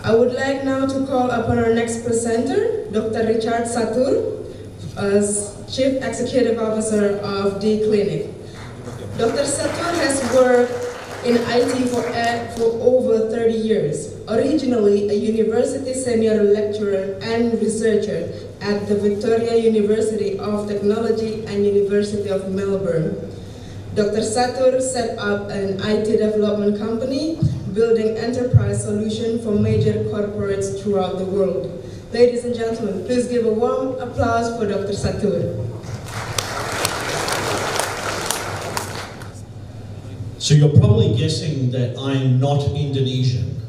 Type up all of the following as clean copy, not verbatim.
I would like now to call upon our next presenter, Dr. Richard Satur, as Chief Executive Officer of dClinic. Dr. Satur has worked in IT for over 30 years. Originally a university senior lecturer and researcher at the Victoria University of Technology and University of Melbourne. Dr. Satur set up an IT development company, building enterprise solutions for major corporates throughout the world. Ladies and gentlemen, please give a warm applause for Dr. Satur. So you're probably guessing that I'm not Indonesian.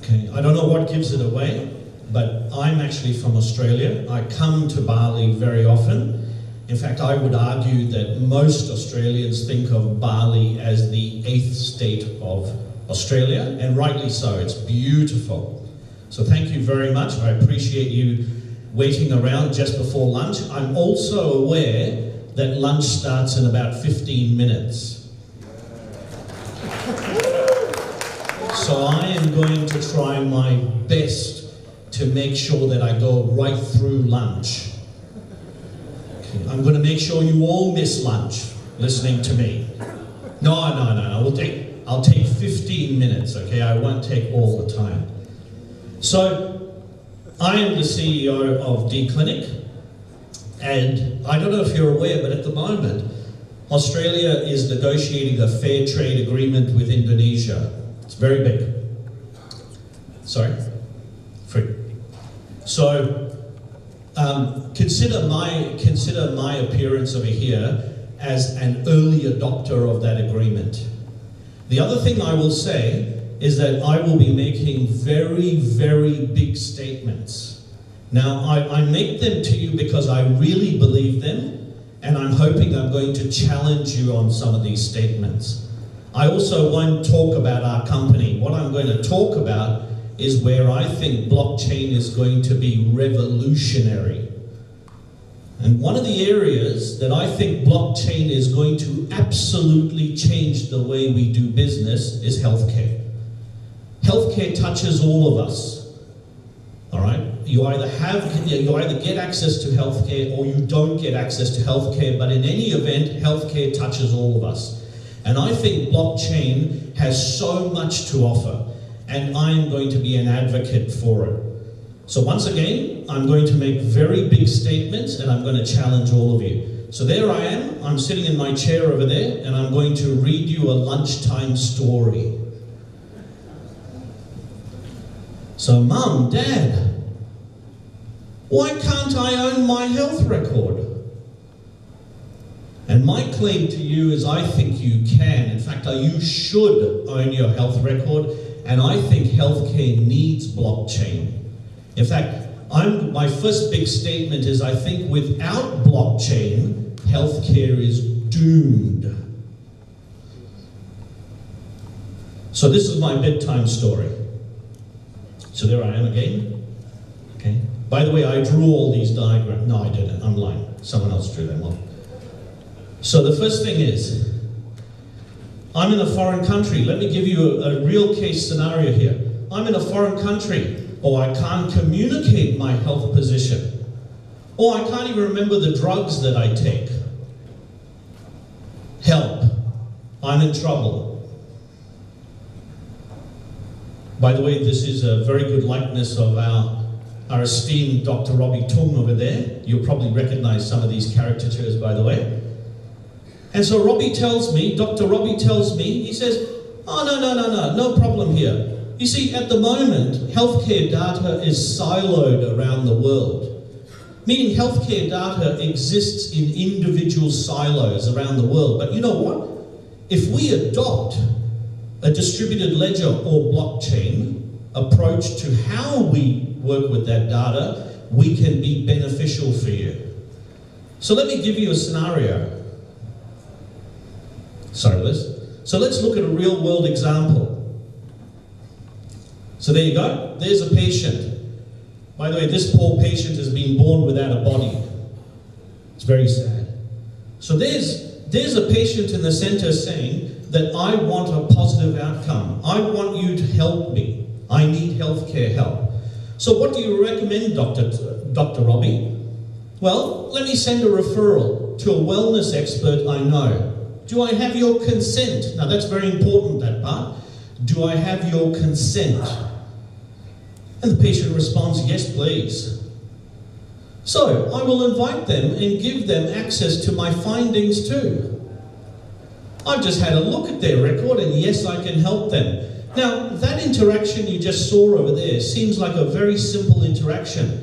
Okay, I don't know what gives it away, but I'm actually from Australia. I come to Bali very often. In fact, I would argue that most Australians think of Bali as the 8th state of Australia, and rightly so. It's beautiful. So thank you very much. I appreciate you waiting around just before lunch. I'm also aware that lunch starts in about 15 minutes. So I am going to try my best to make sure that I go right through lunch. Okay, I'm going to make sure you all miss lunch listening to me. No. I'll take 15 minutes, okay? I won't take all the time. So, I am the CEO of dClinic, and I don't know if you're aware, but at the moment, Australia is negotiating a fair trade agreement with Indonesia. It's very big. Sorry? Free. So, consider my appearance over here as an early adopter of that agreement. The other thing I will say is that I will be making very, very big statements. Now, I make them to you because I really believe them, and I'm hoping I'm going to challenge you on some of these statements. I also won't talk about our company. What I'm going to talk about is where I think blockchain is going to be revolutionary. And one of the areas that I think blockchain is going to absolutely change the way we do business is healthcare. Healthcare touches all of us. All right? You either get access to healthcare or you don't get access to healthcare, but in any event, healthcare touches all of us. And I think blockchain has so much to offer, and I'm going to be an advocate for it. So once again, I'm going to make very big statements and I'm going to challenge all of you. So there I am, I'm sitting in my chair over there, and I'm going to read you a lunchtime story. So Mum, Dad, why can't I own my health record? And my claim to you is I think you can. In fact, you should own your health record, and I think healthcare needs blockchain. In fact, my first big statement is I think without blockchain, healthcare is doomed. So this is my bedtime story. So there I am again. Okay. By the way, I drew all these diagrams. No, I didn't. I'm lying. Someone else drew them all. So the first thing is, I'm in a foreign country. Let me give you a real case scenario here. I'm in a foreign country, or I can't communicate my health position, or I can't even remember the drugs that I take. Help. I'm in trouble. By the way, this is a very good likeness of our esteemed Dr. Robbie Tung over there. You'll probably recognize some of these caricatures, by the way. And so Dr. Robbie tells me, he says, oh, no problem here. You see, at the moment, healthcare data is siloed around the world. Meaning healthcare data exists in individual silos around the world. But you know what? If we adopt a distributed ledger or blockchain approach to how we work with that data, we can be beneficial for you. So let me give you a scenario. Sorry, Liz. So let's look at a real world example. So there you go. There's a patient. By the way, this poor patient has been born without a body. It's very sad. So there's a patient in the center saying that I want a positive outcome. I want you to help me. I need healthcare help. So what do you recommend, Dr. Robbie? Well, let me send a referral to a wellness expert I know. Do I have your consent? Now that's very important, that part. Do I have your consent? And the patient responds, yes, please. So I will invite them and give them access to my findings too. I've just had a look at their record and yes, I can help them. Now, that interaction you just saw over there seems like a very simple interaction,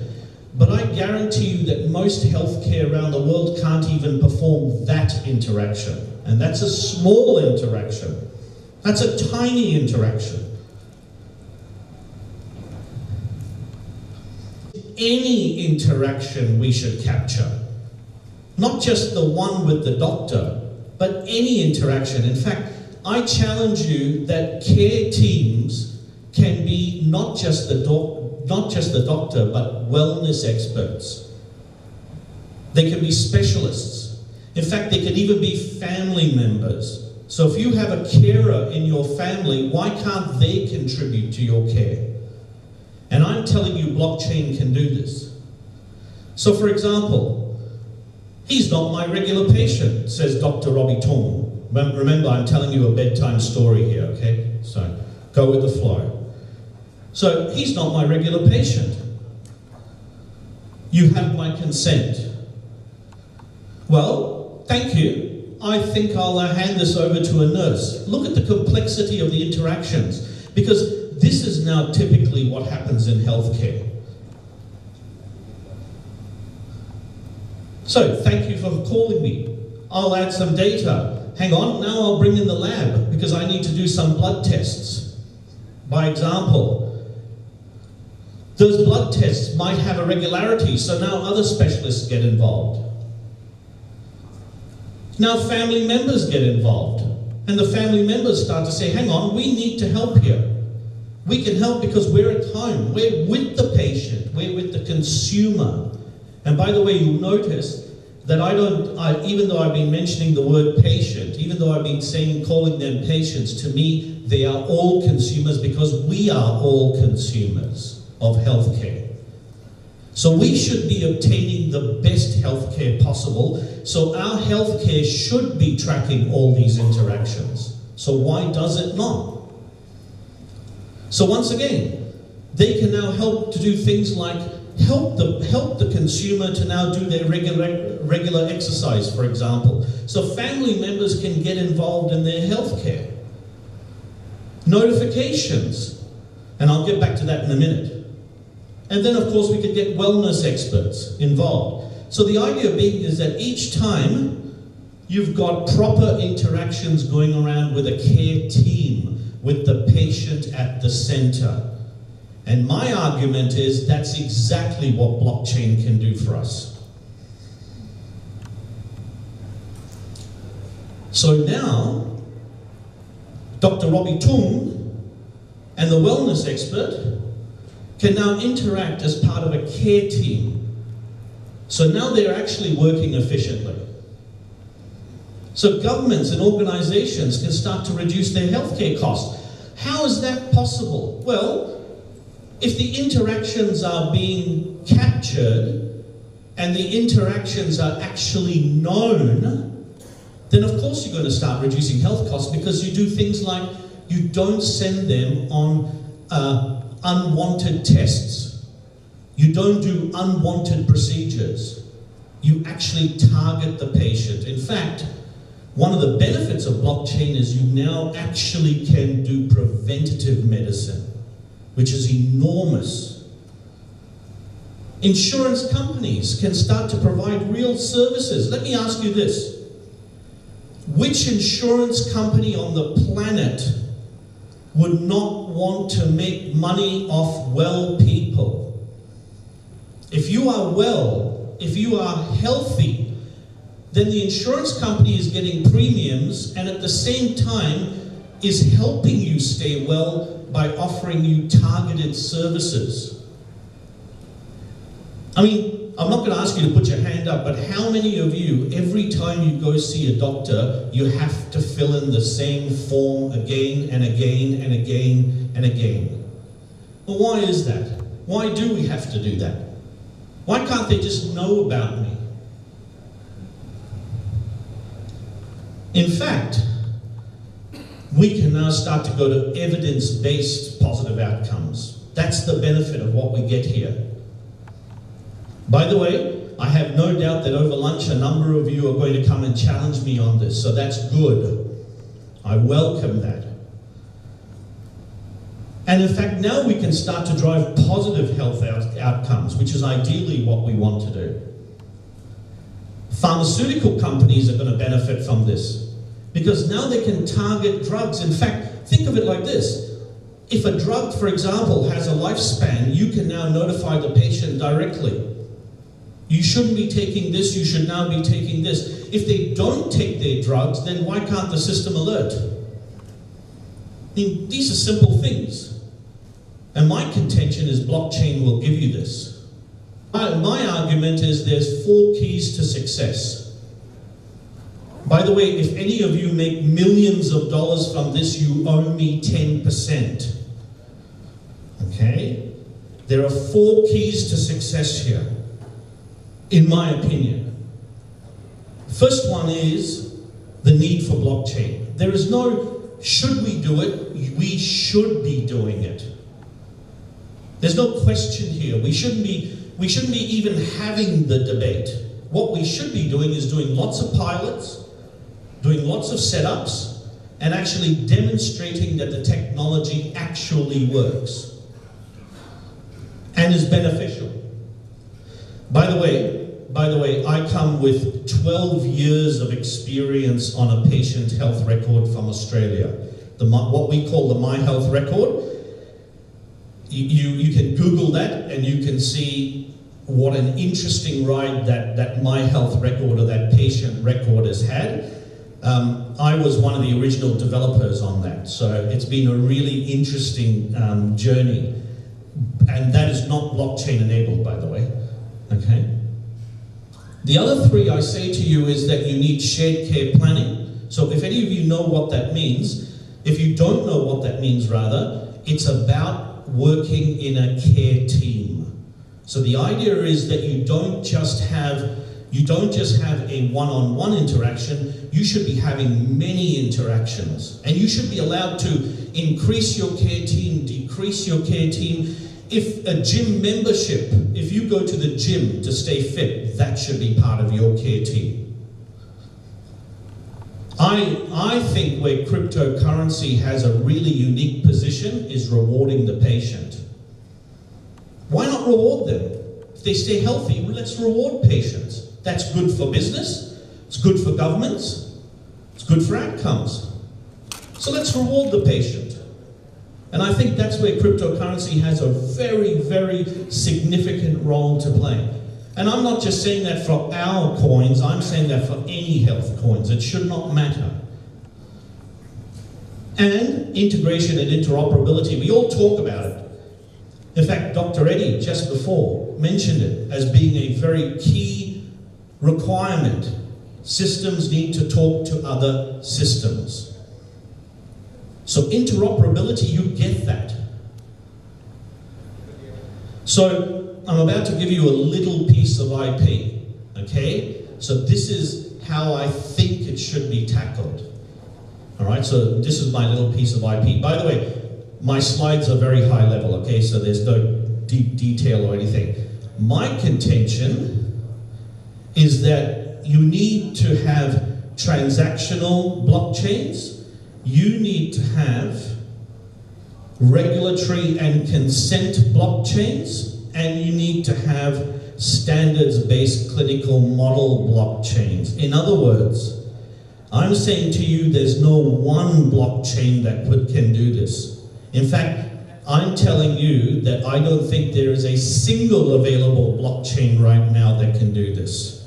but I guarantee you that most healthcare around the world can't even perform that interaction. And that's a small interaction. That's a tiny interaction. Any interaction we should capture. Not just the one with the doctor, but any interaction. In fact, I challenge you that care teams can be not just the doctor, but wellness experts. They can be specialists. In fact, they could even be family members. So if you have a carer in your family, why can't they contribute to your care? And I'm telling you, blockchain can do this. So for example, he's not my regular patient, says Dr. Robbie Tong. Remember, I'm telling you a bedtime story here, okay? So go with the flow. So he's not my regular patient. You have my consent. Well, thank you. I think I'll hand this over to a nurse. Look at the complexity of the interactions, because this is now typically what happens in healthcare. So, thank you for calling me. I'll add some data. Hang on, now I'll bring in the lab because I need to do some blood tests. By example, those blood tests might have irregularity, so now other specialists get involved. Now family members get involved, and the family members start to say, hang on, we need to help here. We can help because we're at home, we're with the patient, we're with the consumer. And by the way, you'll notice that even though I've been mentioning the word patient, even though I've been calling them patients, to me, they are all consumers because we are all consumers of healthcare. So we should be obtaining the best healthcare possible, so our healthcare should be tracking all these interactions. So why does it not? So once again, they can now help to do things like help the consumer to now do their regular exercise, for example. So family members can get involved in their healthcare. Notifications, and I'll get back to that in a minute. And then of course we could get wellness experts involved. So the idea being is that each time you've got proper interactions going around with a care team, with the patient at the center. And my argument is that's exactly what blockchain can do for us. So now, Dr. Robbie Tung and the wellness expert can now interact as part of a care team. So now they're actually working efficiently. So governments and organizations can start to reduce their healthcare costs. How is that possible? Well, if the interactions are being captured and the interactions are actually known, then of course you're going to start reducing health costs, because you do things like you don't send them on unwanted tests. You don't do unwanted procedures. You actually target the patient. In fact, one of the benefits of blockchain is you now actually can do preventative medicine, which is enormous. Insurance companies can start to provide real services. Let me ask you this. Which insurance company on the planet would not want to make money off well people? If you are well, if you are healthy, then the insurance company is getting premiums and at the same time is helping you stay well by offering you targeted services. I mean, I'm not going to ask you to put your hand up, but how many of you, every time you go see a doctor, you have to fill in the same form again and again and again and again? Well, why is that? Why do we have to do that? Why can't they just know about me? In fact, we can now start to go to evidence-based positive outcomes. That's the benefit of what we get here. By the way, I have no doubt that over lunch a number of you are going to come and challenge me on this, so that's good. I welcome that. And in fact, now we can start to drive positive health outcomes, which is ideally what we want to do. Pharmaceutical companies are going to benefit from this because now they can target drugs. In fact, think of it like this. If a drug, for example, has a lifespan, you can now notify the patient directly. You shouldn't be taking this, you should now be taking this. If they don't take their drugs, then why can't the system alert? I mean, these are simple things. And my contention is blockchain will give you this. My argument is there's 4 keys to success. By the way, if any of you make millions of dollars from this, you owe me 10%. Okay? There are 4 keys to success here, in my opinion. First one is the need for blockchain. There is no, should we do it? We should be doing it. There's no question here. We shouldn't be even having the debate. What we should be doing is doing lots of pilots, doing lots of setups, and actually demonstrating that the technology actually works and is beneficial. By the way, I come with 12 years of experience on a patient health record from Australia. What we call the My Health Record. You can Google that and you can see what an interesting ride that My Health Record or that patient record has had. I was one of the original developers on that, so it's been a really interesting journey. And that is not blockchain enabled, by the way. Okay? The other 3 I say to you is that you need shared care planning. So if any of you know what that means, if you don't know what that means rather, it's about working in a care team. So the idea is that you don't just have a one-on-one interaction, you should be having many interactions. And you should be allowed to increase your care team, decrease your care team. If a gym membership, if you go to the gym to stay fit, that should be part of your care team. I think where cryptocurrency has a really unique position is rewarding the patient. Why not reward them? If they stay healthy, well, let's reward patients. That's good for business, it's good for governments, it's good for outcomes. So let's reward the patient. And I think that's where cryptocurrency has a very, very significant role to play. And I'm not just saying that for our coins, I'm saying that for any health coins. It should not matter. And integration and interoperability, we all talk about it. In fact, Dr. Eddie, just before, mentioned it as being a very key requirement. Systems need to talk to other systems. So interoperability, you get that. So I'm about to give you a little piece of IP, okay? So this is how I think it should be tackled. All right, so this is my little piece of IP. By the way, my slides are very high level, okay? So there's no deep detail or anything. My contention is that you need to have transactional blockchains. You need to have regulatory and consent blockchains, and you need to have standards-based clinical model blockchains. In other words, I'm saying to you there's no one blockchain that can do this. In fact, I'm telling you that I don't think there is a single available blockchain right now that can do this.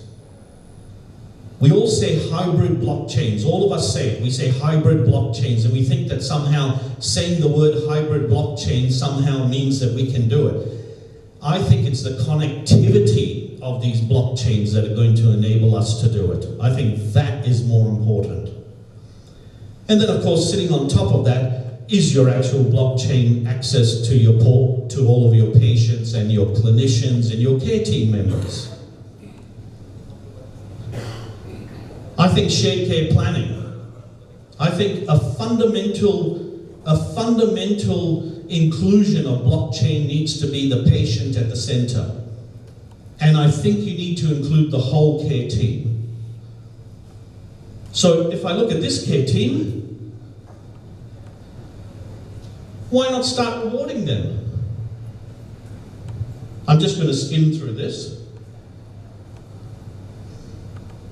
We all say hybrid blockchains. All of us say it. We say hybrid blockchains, and we think that somehow saying the word hybrid blockchain somehow means that we can do it. I think it's the connectivity of these blockchains that are going to enable us to do it. I think that is more important. And then, of course, sitting on top of that is your actual blockchain access to your to all of your patients and your clinicians and your care team members. I think shared care planning. I think a fundamental inclusion of blockchain needs to be the patient at the center. And I think you need to include the whole care team. So if I look at this care team, why not start rewarding them? I'm just going to skim through this.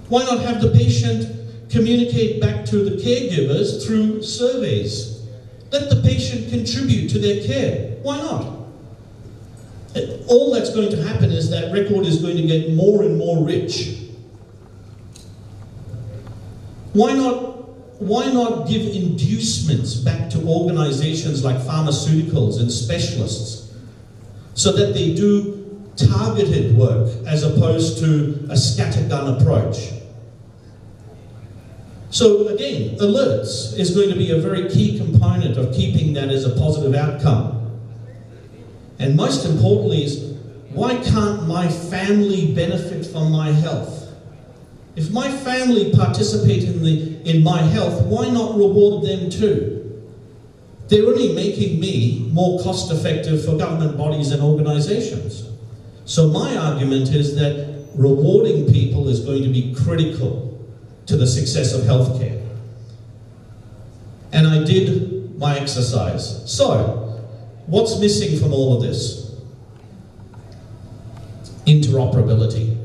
Why not have the patient communicate back to the caregivers through surveys? Let the patient contribute to their care. Why not? All that's going to happen is that record is going to get more and more rich. Why not give inducements back to organizations like pharmaceuticals and specialists so that they do targeted work as opposed to a scattergun approach? So again, alerts is going to be a very key component of keeping that as a positive outcome. And most importantly is, why can't my family benefit from my health? If my family participate in my health, why not reward them too? They're only making me more cost effective for government bodies and organizations. So my argument is that rewarding people is going to be critical to the success of healthcare. And I did my exercise. So, what's missing from all of this? Interoperability.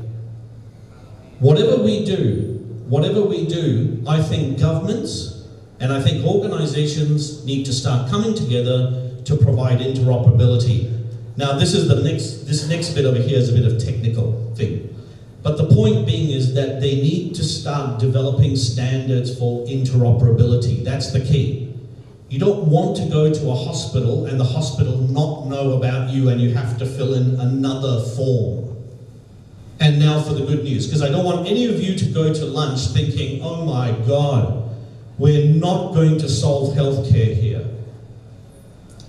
Whatever we do, I think governments and I think organizations need to start coming together to provide interoperability. Now, this next bit over here is a bit of technical thing. But the point being is that they need to start developing standards for interoperability. That's the key. You don't want to go to a hospital and the hospital not know about you and you have to fill in another form. And now for the good news, because I don't want any of you to go to lunch thinking, oh my God, we're not going to solve healthcare here.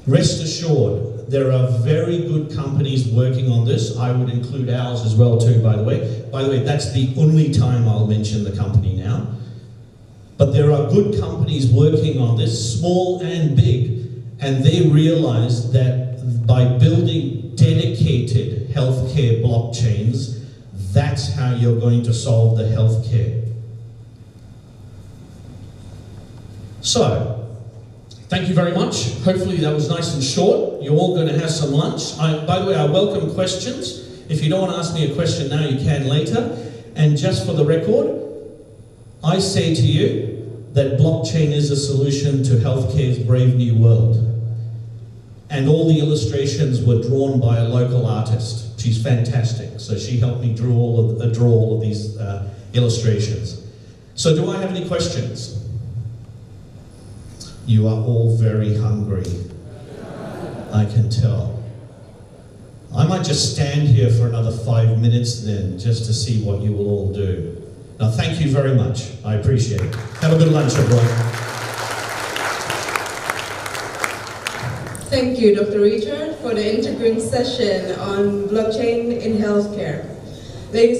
Rest assured, there are very good companies working on this. I would include ours as well too, by the way. By the way, that's the only time I'll mention the company now. But there are good companies working on this, small and big, and they realize that by building dedicated healthcare blockchains, that's how you're going to solve the healthcare. So, thank you very much. Hopefully that was nice and short. You're all going to have some lunch. By the way, I welcome questions. If you don't want to ask me a question now, you can later. And just for the record, I say to you that blockchain is a solution to healthcare's brave new world. And all the illustrations were drawn by a local artist. She's fantastic. So she helped me draw all of these illustrations. So do I have any questions? You are all very hungry. I can tell. I might just stand here for another 5 minutes then, just to see what you will all do. Now, thank you very much. I appreciate it. Have a good lunch, everyone. Thank you, Dr. Richard, for the intriguing session on blockchain in healthcare. Ladies